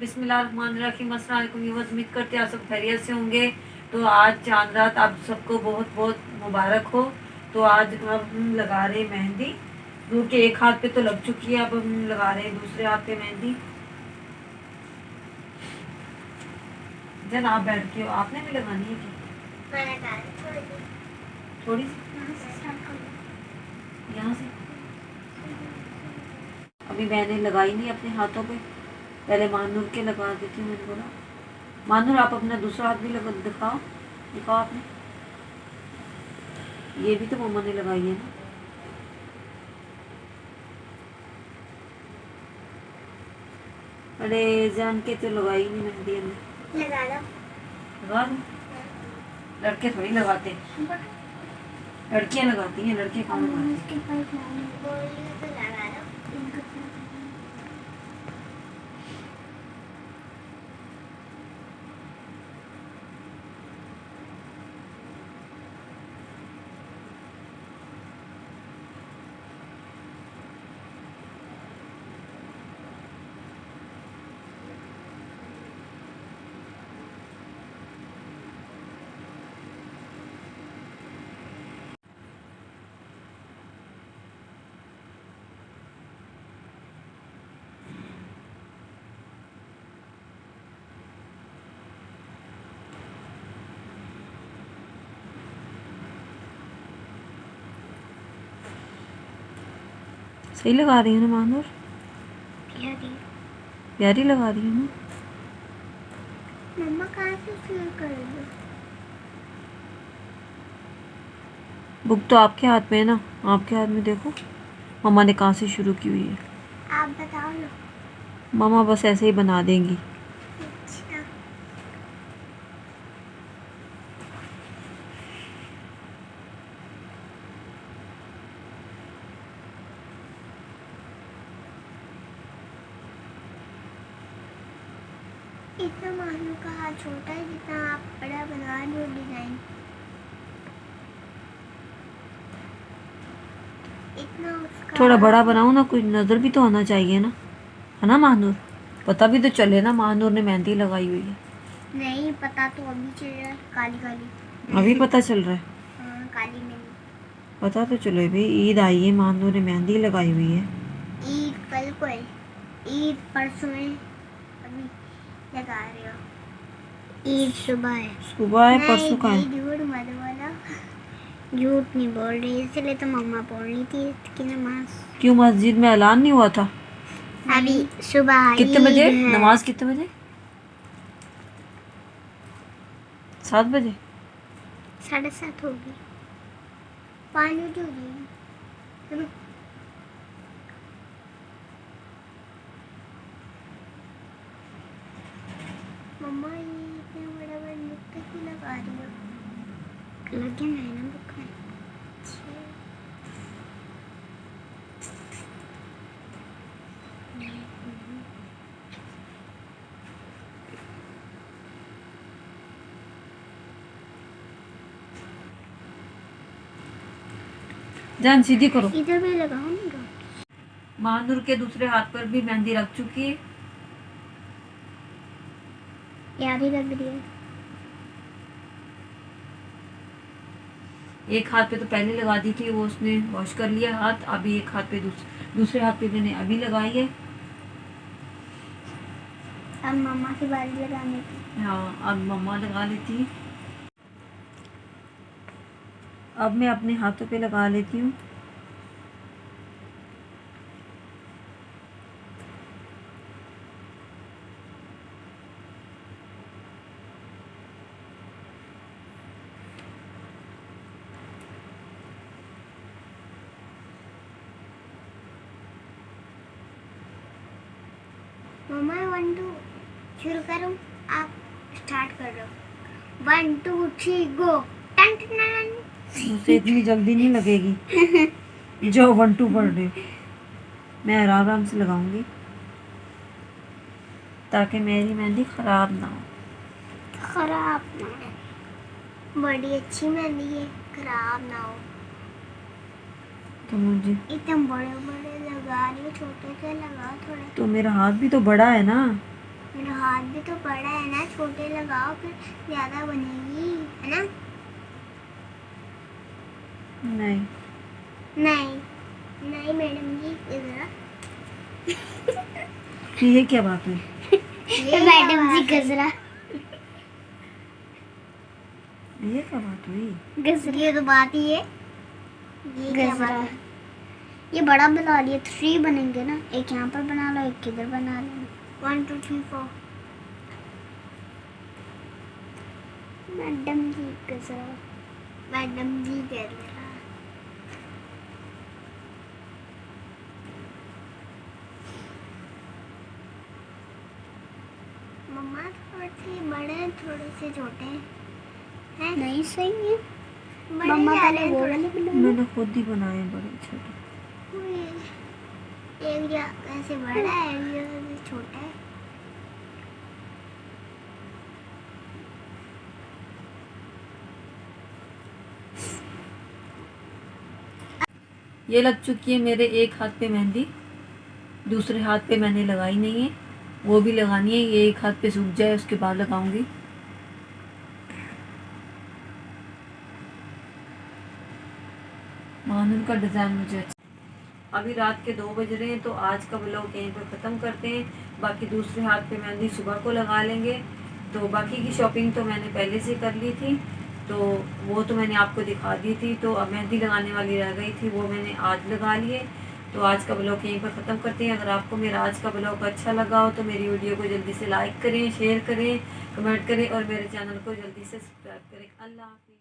बिस्मिल्लाहिर्रहमानिर्रहीम। अस्सलाम वालेकुम व्यूअर्स, उम्मीद करते हैं आप सब खैरियत से होंगे। तो आज चांद रात आप सबको बहुत बहुत मुबारक हो। तो आज हम लगा रहे हैं मेहंदी। दूर के एक हाथ पे तो लग चुकी है, अब हम लगा रहे हैं दूसरे हाथ पे मेहंदी। जन आप बैठ के हो, आपने भी लगानी है क्या? थोड़ी सी यहाँ से। अभी मैंने लगाई नहीं अपने हाथों पे, पहले मानूर के लगा देती हूँ। मैंने बोला मानूर आप अपना दूसरा हाथ भी लगा दिखाओ, दिखाओ आपने। ये भी तो मम्मा ने लगाई है ना। अरे जान के तो लगाई नहीं मेहंदी हमने। लगा दो। लड़के थोड़ी लगाते, लड़कियां लगाती हैं, लड़के कौन लगाते हैं? सही लगा रही हूँ ना मानूर? प्यारी लगा रही हूँ ना। मम्मा कहाँ से शुरू करेंगे? बुक तो आपके हाथ में है ना, आपके हाथ में देखो मम्मा ने कहाँ से शुरू की हुई है। आप बताओ ना। मम्मा बस ऐसे ही बना देंगी। अच्छा। इतना मानू का हाथ छोटा है, जितना आप बड़ा बना रहे हो डिजाइन। इतना उसका थोड़ा बड़ा बनाओ ना, कुछ नज़र भी तो आना चाहिए ना, है ना मानूर? पता भी तो चले ना मानूर ने मेहंदी लगाई हुई है। नहीं पता तो अभी चल रहा है, काली काली। अभी पता चल रहा है? हाँ, काली में नहीं। पता तो चले भाई, ईद आई है, मानूर ने मेहंदी लगाई हुई है। ईद कल को है, ईद परसों है, अभी लगा रहे हो। ईद सुबह है। सुबह है, परसों का है। झूठ मत बोलो, झूठ नहीं बोल रही, इसलिए तो मम्मा बोल रही थी कि नमाज। क्यों, मस्जिद में ऐलान नहीं हुआ था? अभी सुबह कितने बजे नमाज? कितने बजे? 7 बजे? 7:30 होगी, 5 बजे हो जाएगी। मम्मा ये इतना बड़ा बड़ा नुक्ता क्यों लगा रही हो? लगे ना बुक में। जान सीधी करो। इधर भी लगाओ ना। महानूर के दूसरे हाथ पर भी मेहंदी रख चुकी है। प्यारी लग रही है। एक हाथ पे तो पहले लगा दी थी, वो उसने वॉश कर लिया हाथ। अभी एक हाथ पे दूसरे हाथ पे मैंने अभी लगाई है। अब मम्मा की बारी लगाने की। हाँ, अब मम्मा लगा लेती। अब मैं अपने हाथों पे लगा लेती हूँ। मम्मा 1 2 शुरू करूँ? आप स्टार्ट कर रहे हो। 1 2 3 गो। Ton ton. मुझसे इतनी जल्दी नहीं लगेगी जो 1 2 पढ़ रही हूँ। मैं आराम आराम से लगाऊंगी ताकि मेरी मेहंदी ख़राब ना हो। खराब ना हो, बड़ी अच्छी मेहंदी है, खराब ना हो। तो मुझे एकदम बड़े बड़े लगा रही हो, छोटे से लगा थोड़े। तो मेरा हाथ भी तो बड़ा है ना। मेरा हाथ भी तो बड़ा है ना, छोटे लगाओ फिर ज्यादा बनेगी, है ना? नहीं नहीं नहीं मैडम जी, इधर ये क्या बात है? मैडम जी गजरा, ये क्या बात हुई? गजरा ये तो बात ही है। ये क्या बात है? ये बड़ा बना लिया, 3 बनेंगे ना, एक यहाँ पर बना लो, एक किधर बना लो। 1 2 3 4। मैडम जी गजरा, मैडम जी गजरा। मम्मा थोड़े से बड़े थोड़े से छोटे हैं। नहीं सही है, मम्मा पहले वो वाले बनाओ। मैंने खुद ही बनाए बड़े छोटे। एक ऐसे बड़ा है, एक ऐसे छोटा है। ये लग चुकी है मेरे एक हाथ पे मेहंदी, दूसरे हाथ पे मैंने लगाई नहीं है, वो भी लगानी है। ये एक हाथ पे सूख जाए उसके बाद लगाऊंगी। मानून का डिज़ाइन मुझे अच्छा। अभी रात के 2 बज रहे हैं, तो आज का ब्लॉग यहीं पर ख़त्म करते हैं। बाकी दूसरे हाथ पे मेहंदी सुबह को लगा लेंगे। तो बाकी की शॉपिंग तो मैंने पहले से कर ली थी, तो वो तो मैंने आपको दिखा दी थी। तो अब मेहंदी लगाने वाली रह गई थी, वो मैंने आज लगा लिए। तो आज का ब्लॉग यहीं पर ख़त्म करते हैं। अगर आपको मेरा आज का ब्लॉग अच्छा लगा हो तो मेरी वीडियो को जल्दी से लाइक करें, शेयर करें, कमेंट करें और मेरे चैनल को जल्दी से सब्सक्राइब करें। अल्लाह हाफ़िज़।